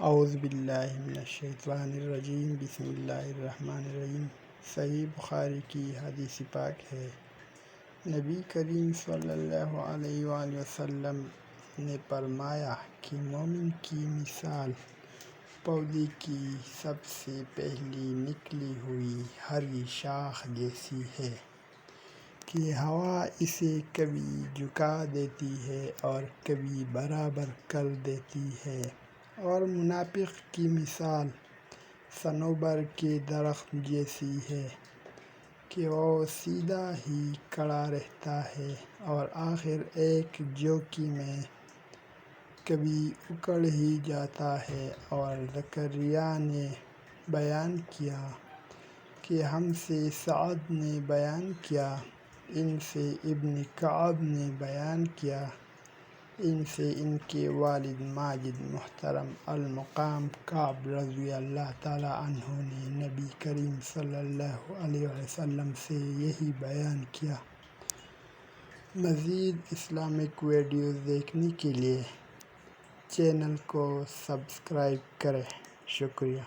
اعوذ باللہ من الشیطان الرجیم، بسم اللہ الرحمن الرحیم۔ صحیح بخاری کی حدیث پاک ہے، نبی کریم صلی اللہ علیہ وآلہ وسلم نے فرمایا کہ مومن کی مثال پودے کی سب سے پہلی نکلی ہوئی ہری شاخ جیسی ہے کہ ہوا اسے کبھی جھکا دیتی ہے اور کبھی برابر کر دیتی ہے، اور منافق کی مثال صنوبر کے درخت جیسی ہے کہ وہ سیدھا ہی کھڑا رہتا ہے اور آخر ایک جھونکے میں کبھی اکھڑ ہی جاتا ہے۔ اور زکریا نے بیان کیا کہ ہم سے سعد نے بیان کیا، ان سے ابن کعب نے بیان کیا، ان سے ان کے والد ماجد محترم المقام کعب رضی اللہ تعالیٰ عنہ نے نبی کریم صلی اللہ علیہ وسلم سے یہی بیان کیا۔ مزید اسلامک ویڈیوز دیکھنے کے لیے چینل کو سبسکرائب کریں۔ شکریہ۔